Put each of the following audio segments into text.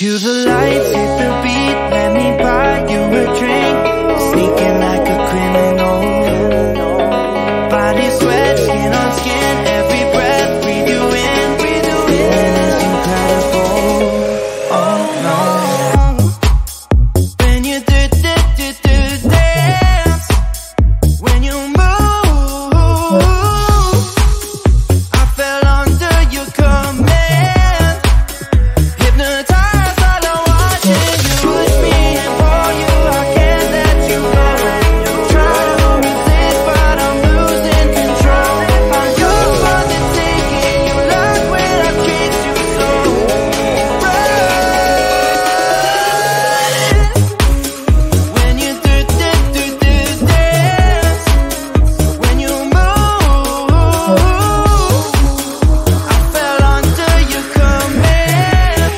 Cue the lights, hit the beat, let me buy you a drink. Sneaking like a criminal. Body sweat, skin on skin, every breath, breathe you in. Feeling is incredible. Oh no. When you dance, when you move, I fell under your command. Hypnotized by the watching you push me and pour you. I can't let you go. Try to resist, but I'm losing control. I'm yours for the taking. You love when I treat you so right. When you dance, when you move, I fell under your command.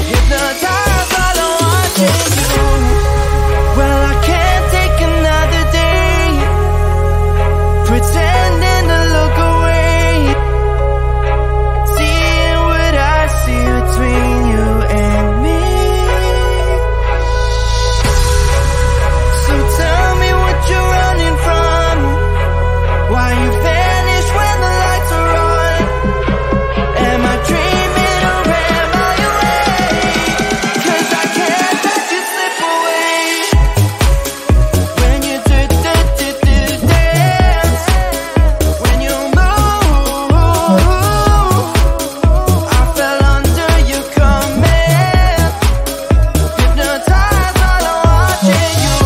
Hypnotized by the watching you. Well, I can't take another day pretending to look away, seeing what I see between you and me. So tell me what you're running from, why you vanish when the lights are on. Am I dreaming or am I awake? 'Cause I can't let you slip away. When you dance, when you move, I fell under your command. Hypnotized by the watching you.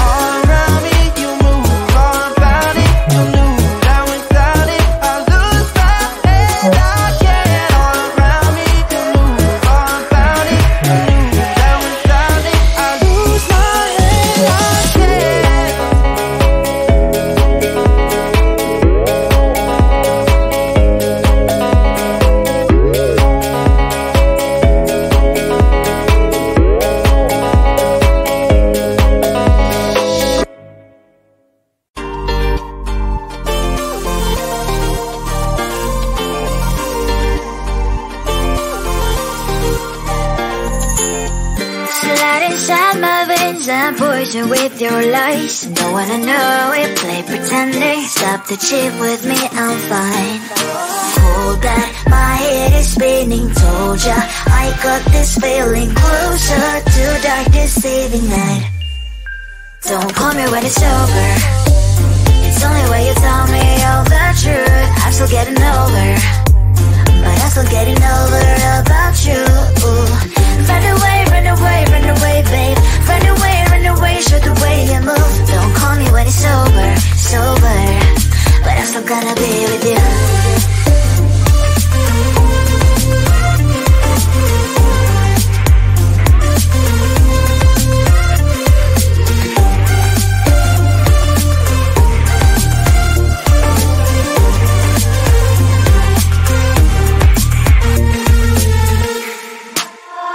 All around me, you move, all about it. You knew that without it, I lose my head. I can't. All around me, you move, all about it. You knew that without it, I lose my head. I can't. Slide inside my veins and poison with your lies. Don't wanna know it, play pretending. Stop the chip with me, I'm fine. Hold that, my head is spinning. Told ya, I got this feeling closer to dark deceiving night. Don't call me when it's over. It's only when you tell me all the truth. I'm still getting over, but I'm still getting over about you. Run away, run away, run away, babe. Run away, show the way you move. Don't call me when it's over, sober, but I'm still gonna be with you.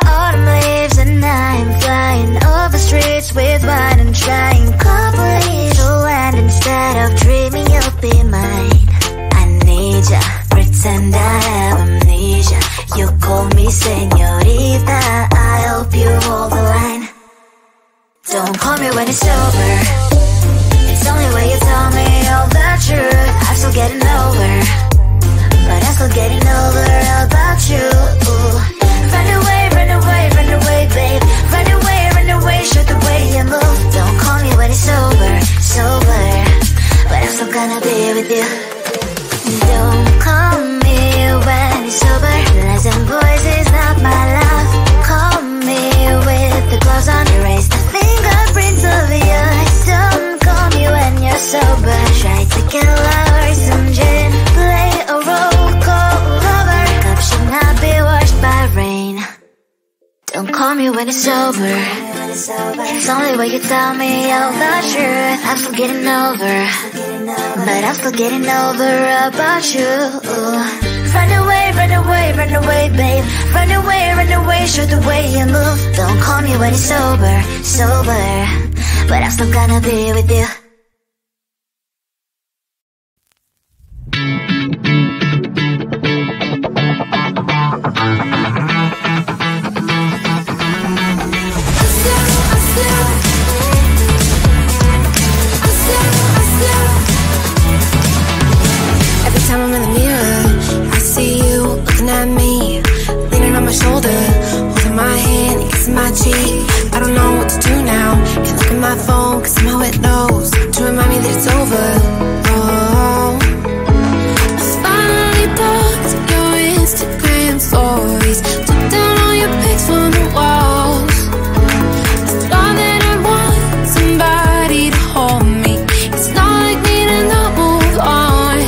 Autumn leaves and I'm flying over streets with wine and trying. Couple little land instead of dreaming you'll be mine. I need ya, pretend I have amnesia. You call me señorita, I hope you hold the line. Don't call me when it's over. It's only when you tell me all the truth. I'm still getting over, but I'm still getting over about you. Run away, run away, run away, babe. Run away, show the way you move. Don't call me when it's over, sober, but I'm still gonna be with you. Don't call me when it's over. Lies and boys is not my love. Call me with the gloves on. Erase the fingerprints of your eyes. Don't call me when you're sober. Try to kill our some gin. Play a roll call lover. Cup should not be washed by rain. Don't call me when it's over. It's only when you tell me all the truth. I'm still getting over, but I'm still getting over about you. Run away, run away, run away, babe. Run away, show the way you move. Don't call me when it's over, sober, but I'm still gonna be with you. phone, cause somehow it knows to remind me that it's over. Oh, I finally blocked your Instagram stories, took down all your pics from the walls. It's not that I want somebody to hold me, it's not like me to not move on.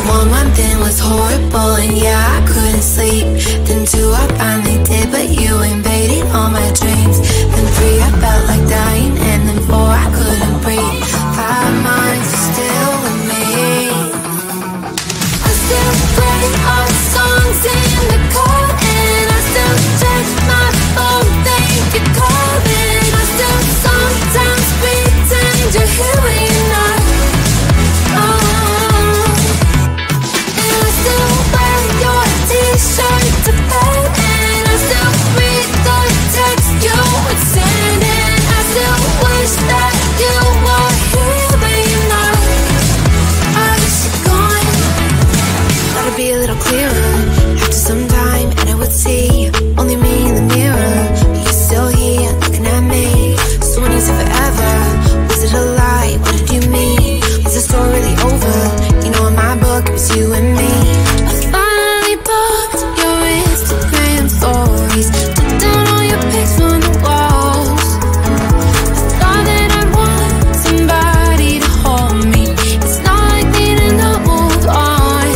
1 month in was horrible and yeah, I couldn't sleep. Then 2, I finally did, but you invaded all my dreams. Then 3, I felt like dying, and then 4, I couldn't breathe. 5 months, you're still with me. I still play our songs in the car, and I still check my phone, think you're calling. I still sometimes pretend you're here when you're not. And I still wear your t-shirt to bed, and I still read the text you would send, and I still wish that you were here but you're not. I wish you're gone. Thought it'd be a little clearer after some time, and I would see only me in the mirror, but you're still here looking at me. So when you said forever, was it a lie? What did you mean? Was the story really over? You know in my book it was you and me. I finally blocked your Instagram stories, took down all your pics from the walls. I thought that I'd want somebody to hold me, it's not like me to not move on.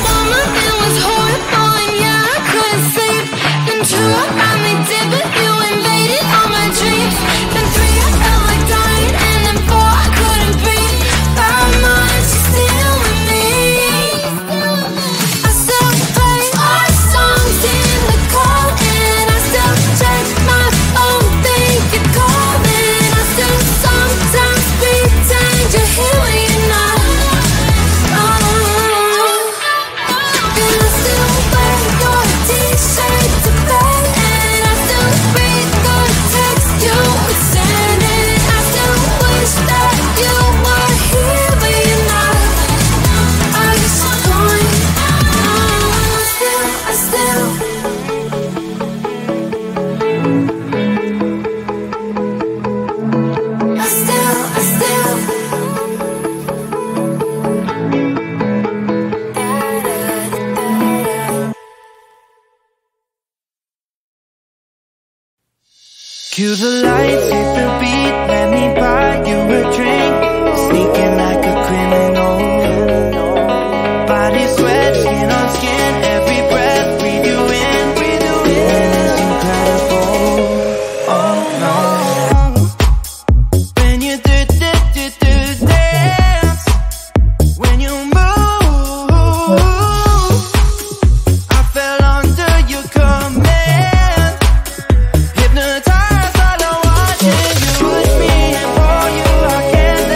1 month it was horrible and yeah, I couldn't sleep. Then 2, I finally did, but you invaded all my dreams. Then 3, I felt like dying, and then 4, I couldn't breathe. 5 months, you're still with me. I still play our songs in the car, and I still check my phone, think you're calling. I still sometimes pretend you're here when you're not. And I still wear your t-shirt to bed, and I still read the text you would send, and I still wish that you were here but you're not. I wish you're gone. I still Cue the lights, hit the beat, let me buy you a drink. Sneaking like a criminal. Body sweat, skin on skin, every breath, breathe you in. Feeling is incredible. Oh no. When you dance, when you move, I fell under your command. Hypnotized. You push me and for you, I can't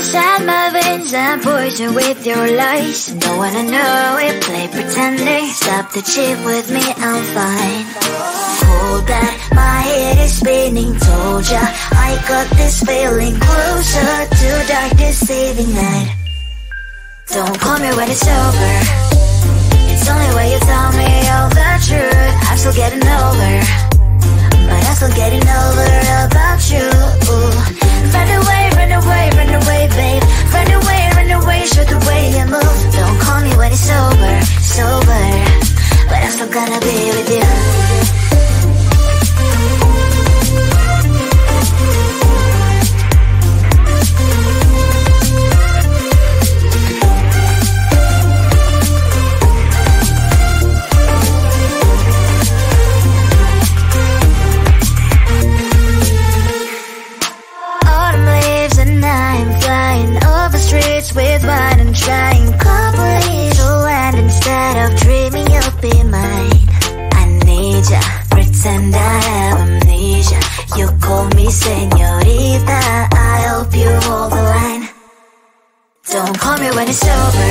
inside my veins and poison with your lies. Don't wanna know it, play pretending. Stop the chip with me, I'm fine. Hold that, my head is spinning. Told ya, I got this feeling closer to dark deceiving night. Don't call me when it's over. It's only when you tell me all the truth. I'm still getting over, but I'm still getting over about you. Run away, run away, run away, babe. Run away, show the way you move. Don't call me when it's over, it's over, but I'm still gonna be with you. With wine and trying complete land instead of dreaming you'll be mine. I need ya, pretend I have amnesia. You call me señorita, I hope you hold the line. Don't call me when it's over.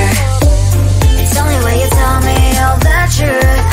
It's only when you tell me all the truth.